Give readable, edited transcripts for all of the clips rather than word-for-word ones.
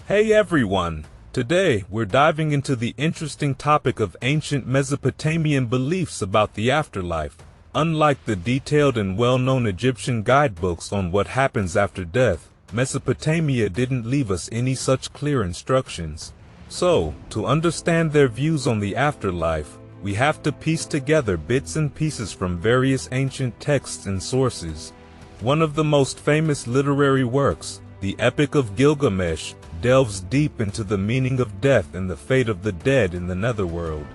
Hey everyone! Today, we're diving into the interesting topic of ancient Mesopotamian beliefs about the afterlife. Unlike the detailed and well-known Egyptian guidebooks on what happens after death, Mesopotamia didn't leave us any such clear instructions. So, to understand their views on the afterlife, we have to piece together bits and pieces from various ancient texts and sources. One of the most famous literary works, the Epic of Gilgamesh, delves deep into the meaning of death and the fate of the dead in the Netherworld.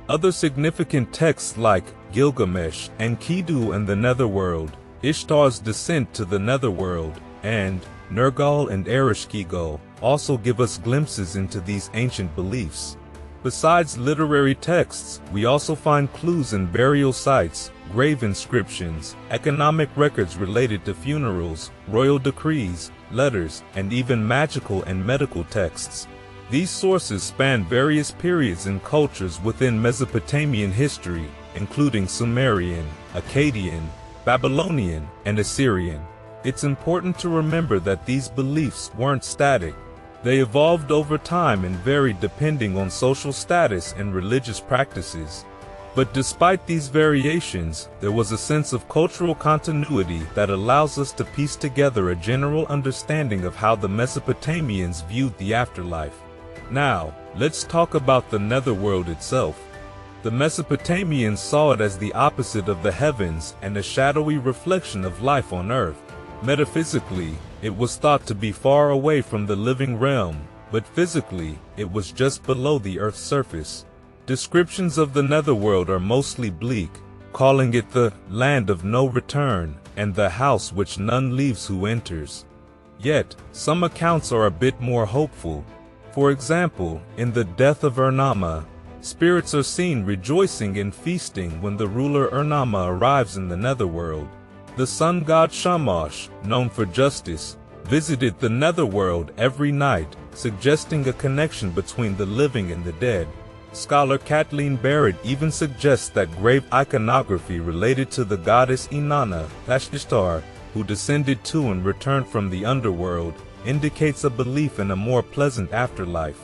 Other significant texts like Gilgamesh, Enkidu and the Netherworld, Ishtar's Descent to the Netherworld, and Nergal and Ereshkigal also give us glimpses into these ancient beliefs. Besides literary texts, we also find clues in burial sites, grave inscriptions, economic records related to funerals, royal decrees, letters, and even magical and medical texts. These sources span various periods and cultures within Mesopotamian history, including Sumerian, Akkadian, Babylonian, and Assyrian. It's important to remember that these beliefs weren't static. They evolved over time and varied depending on social status and religious practices. But despite these variations, there was a sense of cultural continuity that allows us to piece together a general understanding of how the Mesopotamians viewed the afterlife. Now, let's talk about the Netherworld itself. The Mesopotamians saw it as the opposite of the heavens and a shadowy reflection of life on earth. Metaphysically, it was thought to be far away from the living realm, but physically, it was just below the earth's surface. Descriptions of the Netherworld are mostly bleak, calling it the land of no return and the house which none leaves who enters. Yet, some accounts are a bit more hopeful. For example, in the death of Urnama, spirits are seen rejoicing and feasting when the ruler Urnama arrives in the Netherworld. The sun god Shamash, known for justice, visited the Netherworld every night, suggesting a connection between the living and the dead. Scholar Kathleen Barrett even suggests that grave iconography related to the goddess Inanna, Ishtar, who descended to and returned from the underworld, indicates a belief in a more pleasant afterlife.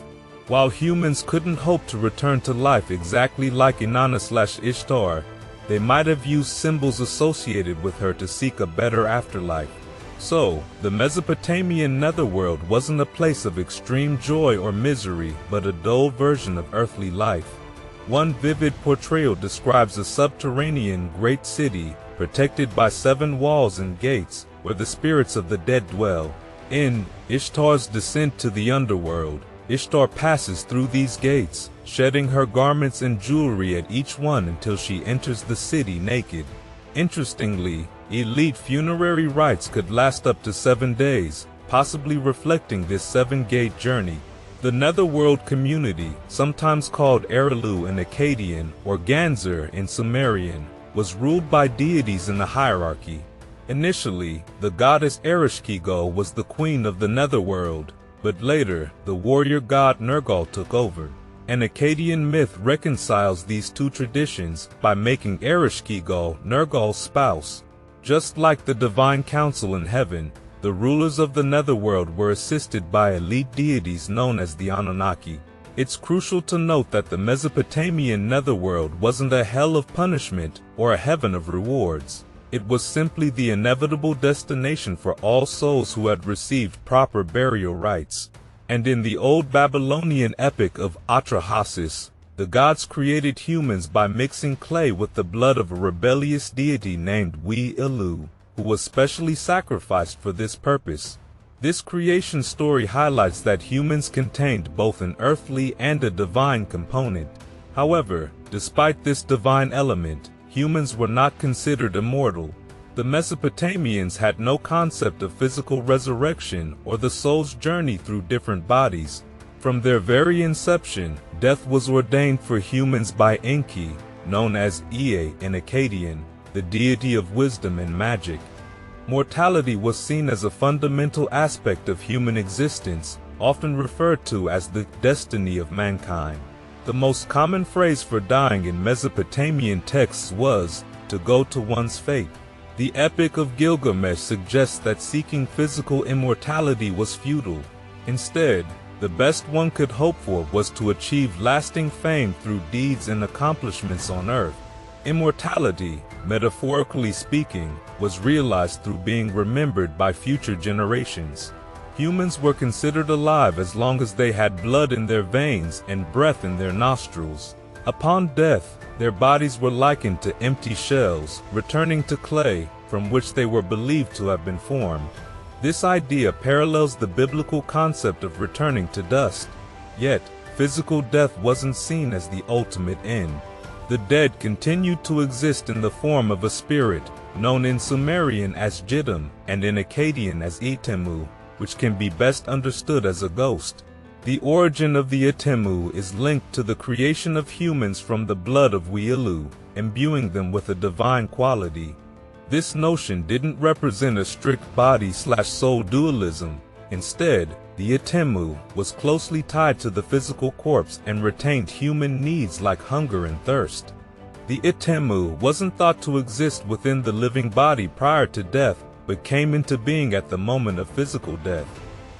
While humans couldn't hope to return to life exactly like Inanna/Ishtar, they might have used symbols associated with her to seek a better afterlife. So, the Mesopotamian Netherworld wasn't a place of extreme joy or misery, but a dull version of earthly life. One vivid portrayal describes a subterranean great city, protected by 7 walls and gates, where the spirits of the dead dwell. In Ishtar's Descent to the Underworld, Ishtar passes through these gates, shedding her garments and jewelry at each one until she enters the city naked. Interestingly, elite funerary rites could last up to 7 days, possibly reflecting this 7-gate journey. The Netherworld community, sometimes called Erelu in Akkadian or Ganzer in Sumerian, was ruled by deities in a hierarchy. Initially, the goddess Ereshkigal was the queen of the Netherworld, but later, the warrior god Nergal took over. An Akkadian myth reconciles these two traditions by making Ereshkigal Nergal's spouse. Just like the divine council in heaven, the rulers of the Netherworld were assisted by elite deities known as the Anunnaki. It's crucial to note that the Mesopotamian Netherworld wasn't a hell of punishment or a heaven of rewards. It was simply the inevitable destination for all souls who had received proper burial rites. And in the old Babylonian epic of Atrahasis, the gods created humans by mixing clay with the blood of a rebellious deity named We-Ilu, who was specially sacrificed for this purpose. This creation story highlights that humans contained both an earthly and a divine component. However, despite this divine element, humans were not considered immortal. The Mesopotamians had no concept of physical resurrection or the soul's journey through different bodies. From their very inception, death was ordained for humans by Enki, known as Ea in Akkadian, the deity of wisdom and magic. Mortality was seen as a fundamental aspect of human existence, often referred to as the destiny of mankind. The most common phrase for dying in Mesopotamian texts was, to go to one's fate. The Epic of Gilgamesh suggests that seeking physical immortality was futile. Instead, The best one could hope for was to achieve lasting fame through deeds and accomplishments on earth. Immortality, metaphorically speaking, was realized through being remembered by future generations. Humans were considered alive as long as they had blood in their veins and breath in their nostrils. Upon death, their bodies were likened to empty shells, returning to clay, from which they were believed to have been formed. This idea parallels the biblical concept of returning to dust. Yet, physical death wasn't seen as the ultimate end. The dead continued to exist in the form of a spirit, known in Sumerian as Jidam and in Akkadian as Itemu, which can be best understood as a ghost. The origin of the Itemu is linked to the creation of humans from the blood of Wielu, imbuing them with a divine quality. This notion didn't represent a strict body/soul dualism. Instead, the Itemu was closely tied to the physical corpse and retained human needs like hunger and thirst. The Itemu wasn't thought to exist within the living body prior to death, but came into being at the moment of physical death.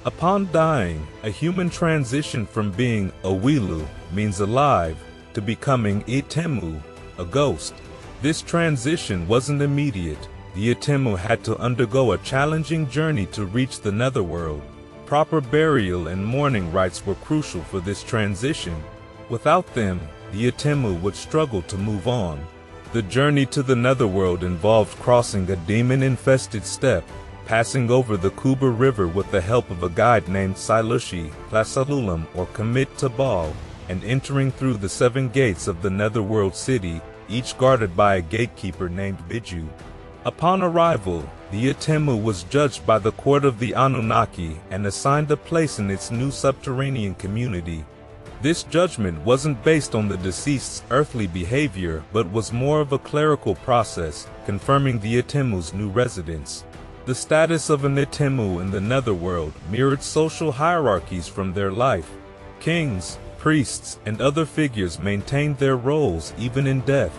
Upon dying, a human transitioned from being a Wielu, means alive, to becoming Itemu, a ghost. This transition wasn't immediate. The Itemu had to undergo a challenging journey to reach the Netherworld. Proper burial and mourning rites were crucial for this transition. Without them, the Itemu would struggle to move on. The journey to the Netherworld involved crossing a demon-infested steppe, passing over the Kuber River with the help of a guide named Silushi, Plasalulam or Commit Tabal, and entering through the 7 gates of the Netherworld city, each guarded by a gatekeeper named Biju. Upon arrival, the Itemu was judged by the court of the Anunnaki and assigned a place in its new subterranean community. This judgment wasn't based on the deceased's earthly behavior, but was more of a clerical process, confirming the Itemu's new residence. The status of an Itemu in the Netherworld mirrored social hierarchies from their life. Kings, priests, and other figures maintained their roles even in death.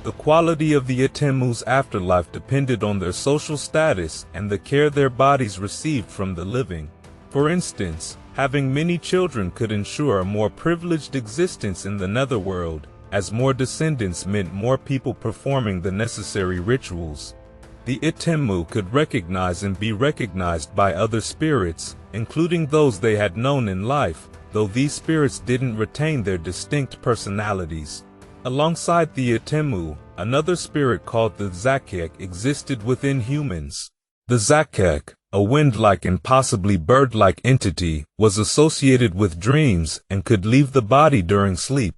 The quality of the Itemu's afterlife depended on their social status and the care their bodies received from the living. For instance, having many children could ensure a more privileged existence in the Netherworld, as more descendants meant more people performing the necessary rituals. The Itemu could recognize and be recognized by other spirits, including those they had known in life, though these spirits didn't retain their distinct personalities. Alongside the Itemu, another spirit called the Zakek existed within humans. The Zakek, a wind-like and possibly bird-like entity, was associated with dreams and could leave the body during sleep.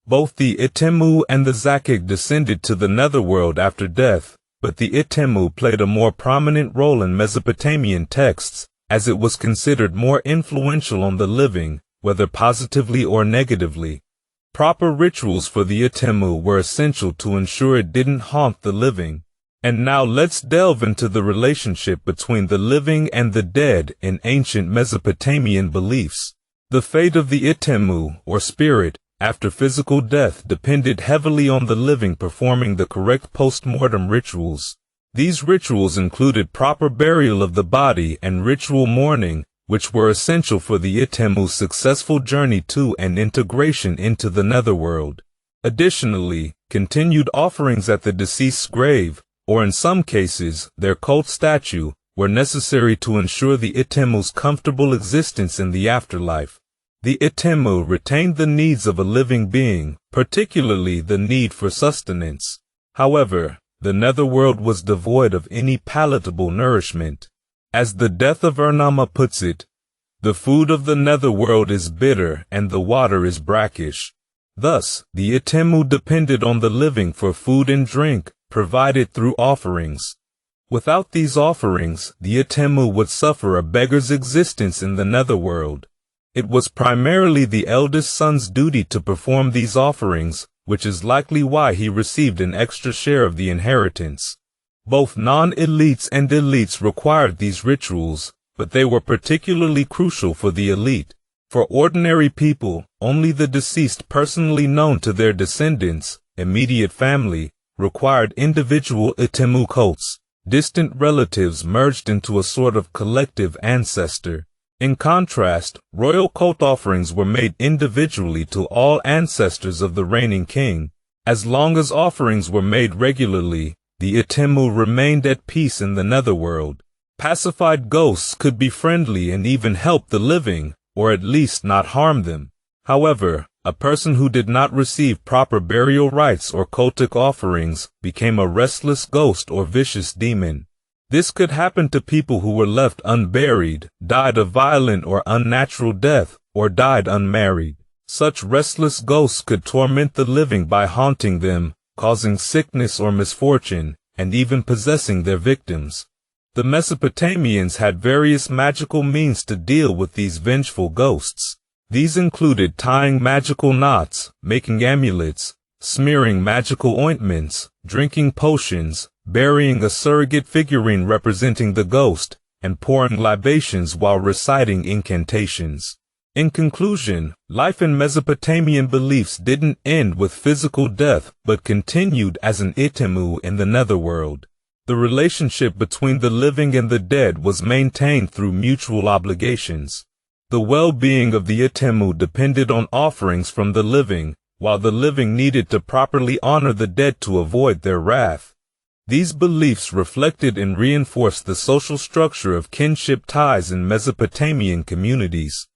Both the Itemu and the Zakek descended to the Netherworld after death, but the Itemu played a more prominent role in Mesopotamian texts, as it was considered more influential on the living, whether positively or negatively. Proper rituals for the Itemu were essential to ensure it didn't haunt the living. And now let's delve into the relationship between the living and the dead in ancient Mesopotamian beliefs. The fate of the Itemu, or spirit, after physical death depended heavily on the living performing the correct post-mortem rituals. These rituals included proper burial of the body and ritual mourning, which were essential for the Itemu's successful journey to and integration into the Netherworld. Additionally, continued offerings at the deceased's grave, or in some cases, their cult statue, were necessary to ensure the Itemu's comfortable existence in the afterlife. The Itemu retained the needs of a living being, particularly the need for sustenance. However, the Netherworld was devoid of any palatable nourishment. As the Death of Urnama puts it, "The food of the Netherworld is bitter and the water is brackish." Thus, the Itemu depended on the living for food and drink, provided through offerings. Without these offerings, the Itemu would suffer a beggar's existence in the Netherworld. It was primarily the eldest son's duty to perform these offerings, which is likely why he received an extra share of the inheritance. Both non-elites and elites required these rituals, but they were particularly crucial for the elite. For ordinary people, only the deceased personally known to their descendants, immediate family, required individual Itemu cults. Distant relatives merged into a sort of collective ancestor. In contrast, royal cult offerings were made individually to all ancestors of the reigning king. As long as offerings were made regularly, the Itemu remained at peace in the Netherworld. Pacified ghosts could be friendly and even help the living, or at least not harm them. However, a person who did not receive proper burial rites or cultic offerings became a restless ghost or vicious demon. This could happen to people who were left unburied, died a violent or unnatural death, or died unmarried. Such restless ghosts could torment the living by haunting them, causing sickness or misfortune, and even possessing their victims. The Mesopotamians had various magical means to deal with these vengeful ghosts. These included tying magical knots, making amulets, smearing magical ointments, drinking potions, burying a surrogate figurine representing the ghost, and pouring libations while reciting incantations. In conclusion, life in Mesopotamian beliefs didn't end with physical death but continued as an Itemu in the Netherworld. The relationship between the living and the dead was maintained through mutual obligations. The well-being of the Itemu depended on offerings from the living, while the living needed to properly honor the dead to avoid their wrath. These beliefs reflected and reinforced the social structure of kinship ties in Mesopotamian communities.